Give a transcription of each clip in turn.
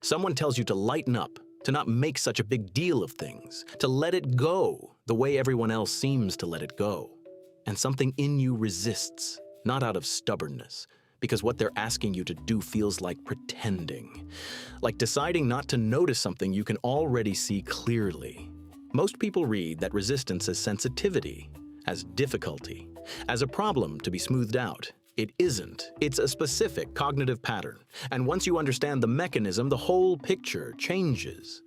Someone tells you to lighten up, to not make such a big deal of things, to let it go the way everyone else seems to let it go. And something in you resists, not out of stubbornness, because what they're asking you to do feels like pretending, like deciding not to notice something you can already see clearly. Most people read that resistance as sensitivity, as difficulty, as a problem to be smoothed out. It isn't. It's a specific cognitive pattern. And once you understand the mechanism, the whole picture changes.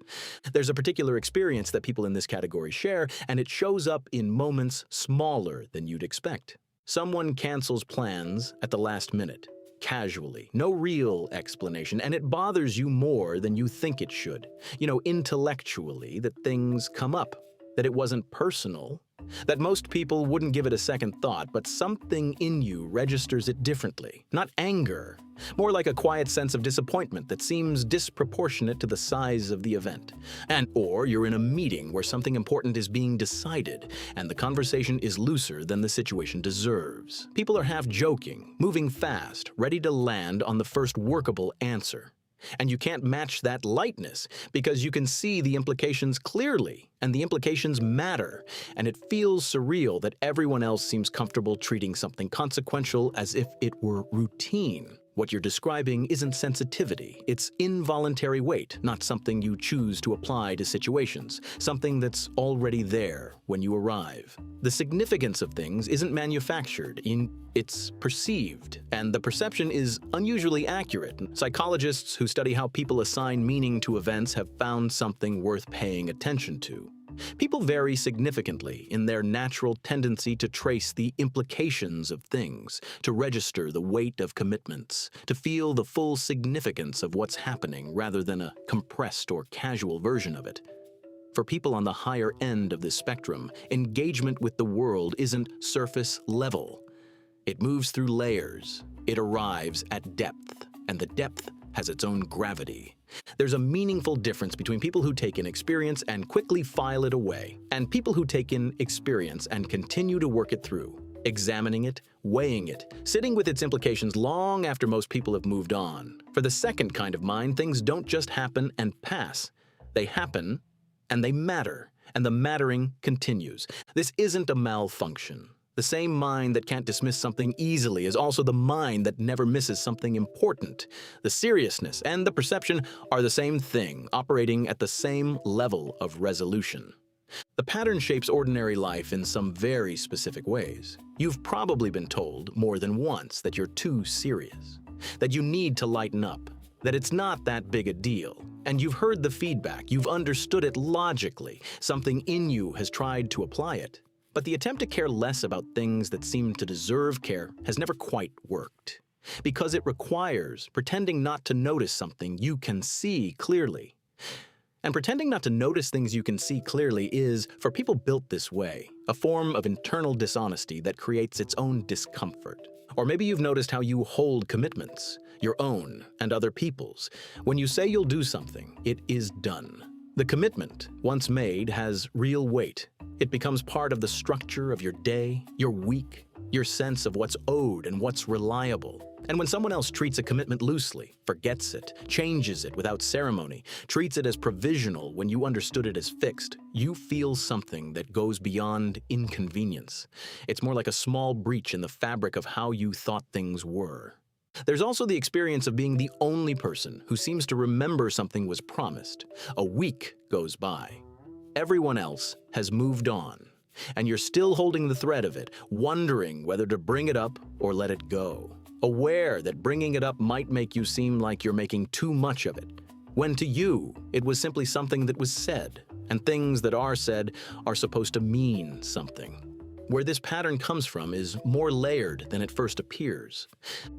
There's a particular experience that people in this category share, and it shows up in moments smaller than you'd expect. Someone cancels plans at the last minute, casually, no real explanation, and it bothers you more than you think it should. Intellectually, that things come up, that it wasn't personal, that most people wouldn't give it a second thought, but something in you registers it differently. Not anger, more like a quiet sense of disappointment that seems disproportionate to the size of the event. Or you're in a meeting where something important is being decided, and the conversation is looser than the situation deserves. People are half joking, moving fast, ready to land on the first workable answer. And you can't match that lightness because you can see the implications clearly, and the implications matter, and it feels surreal that everyone else seems comfortable treating something consequential as if it were routine. What you're describing isn't sensitivity, it's involuntary weight, not something you choose to apply to situations, something that's already there when you arrive. The significance of things isn't manufactured, it's perceived, and the perception is unusually accurate. Psychologists who study how people assign meaning to events have found something worth paying attention to. People vary significantly in their natural tendency to trace the implications of things, to register the weight of commitments, to feel the full significance of what's happening rather than a compressed or casual version of it. For people on the higher end of the spectrum, engagement with the world isn't surface level. It moves through layers, it arrives at depth, and the depth has its own gravity. There's a meaningful difference between people who take in experience and quickly file it away, and people who take in experience and continue to work it through, examining it, weighing it, sitting with its implications long after most people have moved on. For the second kind of mind, things don't just happen and pass. They happen, and they matter, and the mattering continues. This isn't a malfunction. The same mind that can't dismiss something easily is also the mind that never misses something important. The seriousness and the perception are the same thing, operating at the same level of resolution. The pattern shapes ordinary life in some very specific ways. You've probably been told more than once that you're too serious, that you need to lighten up, that it's not that big a deal. And you've heard the feedback, you've understood it logically, something in you has tried to apply it. But the attempt to care less about things that seem to deserve care has never quite worked, because it requires pretending not to notice something you can see clearly. And pretending not to notice things you can see clearly is, for people built this way, a form of internal dishonesty that creates its own discomfort. Or maybe you've noticed how you hold commitments, your own and other people's. When you say you'll do something, it is done. The commitment, once made, has real weight. It becomes part of the structure of your day, your week, your sense of what's owed and what's reliable. And when someone else treats a commitment loosely, forgets it, changes it without ceremony, treats it as provisional when you understood it as fixed, you feel something that goes beyond inconvenience. It's more like a small breach in the fabric of how you thought things were. There's also the experience of being the only person who seems to remember something was promised. A week goes by. Everyone else has moved on, and you're still holding the thread of it, wondering whether to bring it up or let it go. Aware that bringing it up might make you seem like you're making too much of it, when to you, it was simply something that was said, and things that are said are supposed to mean something. Where this pattern comes from is more layered than it first appears.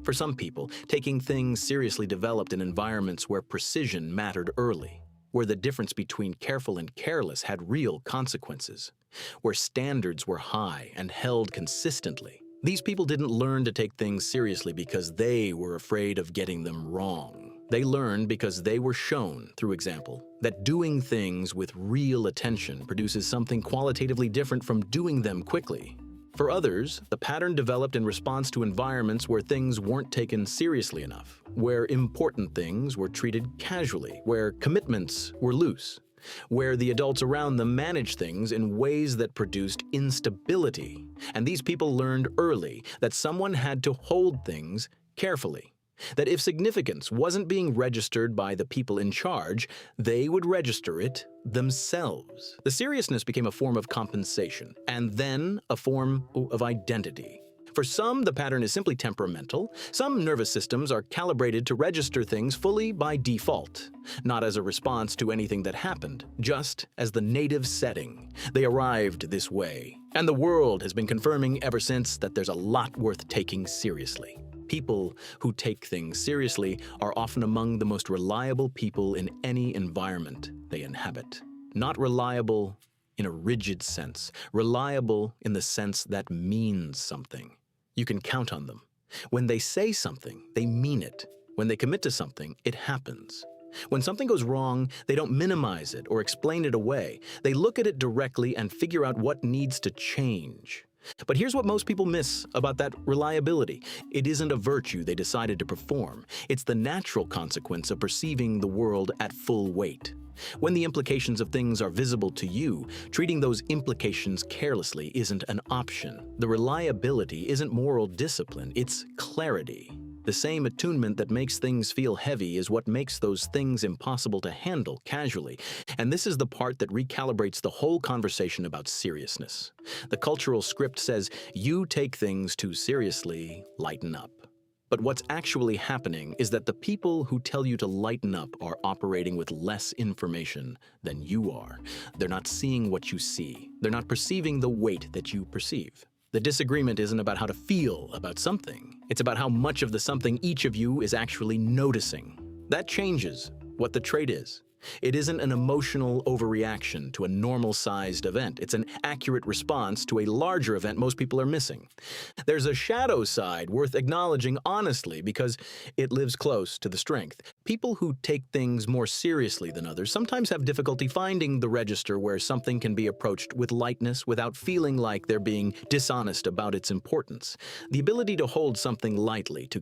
For some people, taking things seriously developed in environments where precision mattered early, where the difference between careful and careless had real consequences, where standards were high and held consistently. These people didn't learn to take things seriously because they were afraid of getting them wrong. They learned because they were shown, through example, that doing things with real attention produces something qualitatively different from doing them quickly. For others, the pattern developed in response to environments where things weren't taken seriously enough, where important things were treated casually, where commitments were loose, where the adults around them managed things in ways that produced instability. And these people learned early that someone had to hold things carefully. That if significance wasn't being registered by the people in charge, they would register it themselves. The seriousness became a form of compensation, and then a form of identity. For some, the pattern is simply temperamental. Some nervous systems are calibrated to register things fully by default, not as a response to anything that happened, just as the native setting. They arrived this way, and the world has been confirming ever since that there's a lot worth taking seriously. People who take things seriously are often among the most reliable people in any environment they inhabit. Not reliable in a rigid sense, reliable in the sense that means something. You can count on them. When they say something, they mean it. When they commit to something, it happens. When something goes wrong, they don't minimize it or explain it away. They look at it directly and figure out what needs to change. But here's what most people miss about that reliability. It isn't a virtue they decided to perform. It's the natural consequence of perceiving the world at full weight. When the implications of things are visible to you, treating those implications carelessly isn't an option. The reliability isn't moral discipline, it's clarity. The same attunement that makes things feel heavy is what makes those things impossible to handle casually. And this is the part that recalibrates the whole conversation about seriousness. The cultural script says, you take things too seriously, lighten up. But what's actually happening is that the people who tell you to lighten up are operating with less information than you are. They're not seeing what you see. They're not perceiving the weight that you perceive. The disagreement isn't about how to feel about something. It's about how much of the something each of you is actually noticing. That changes what the trait is. It isn't an emotional overreaction to a normal-sized event. It's an accurate response to a larger event most people are missing. There's a shadow side worth acknowledging honestly because it lives close to the strength. People who take things more seriously than others sometimes have difficulty finding the register where something can be approached with lightness without feeling like they're being dishonest about its importance. The ability to hold something lightly, to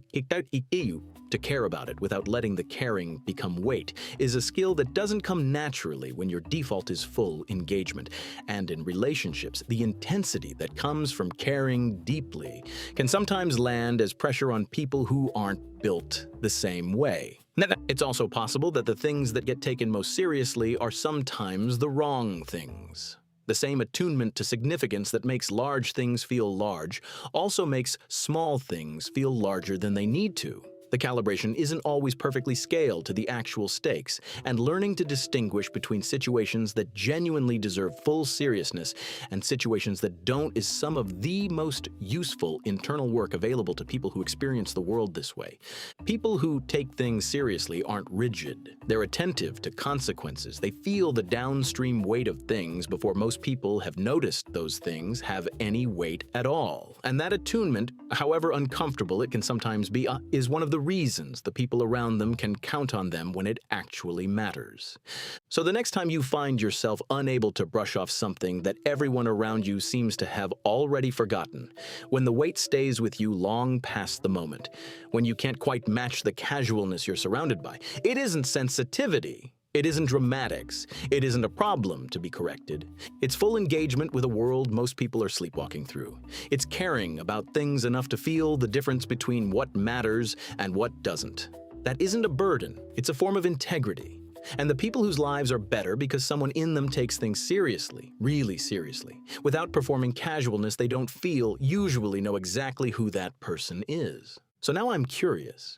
care about it without letting the caring become weight, is a skill that doesn't come naturally when your default is full engagement. And in relationships, the intensity that comes from caring deeply can sometimes land as pressure on people who aren't built the same way. It's also possible that the things that get taken most seriously are sometimes the wrong things. The same attunement to significance that makes large things feel large also makes small things feel larger than they need to. The calibration isn't always perfectly scaled to the actual stakes, and learning to distinguish between situations that genuinely deserve full seriousness and situations that don't is some of the most useful internal work available to people who experience the world this way. People who take things seriously aren't rigid. They're attentive to consequences. They feel the downstream weight of things before most people have noticed those things have any weight at all. And that attunement, however uncomfortable it can sometimes be, is one of the reasons the people around them can count on them when it actually matters. So the next time you find yourself unable to brush off something that everyone around you seems to have already forgotten, when the weight stays with you long past the moment, when you can't quite match the casualness you're surrounded by, it isn't sensitivity. It isn't dramatics. It isn't a problem to be corrected. It's full engagement with a world most people are sleepwalking through. It's caring about things enough to feel the difference between what matters and what doesn't. That isn't a burden. It's a form of integrity. And the people whose lives are better because someone in them takes things seriously, really seriously. Without performing casualness they don't feel, usually know exactly who that person is. So now I'm curious.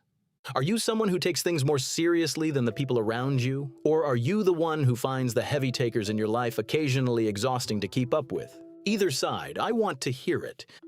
Are you someone who takes things more seriously than the people around you? Or are you the one who finds the heavy takers in your life occasionally exhausting to keep up with? Either side, I want to hear it.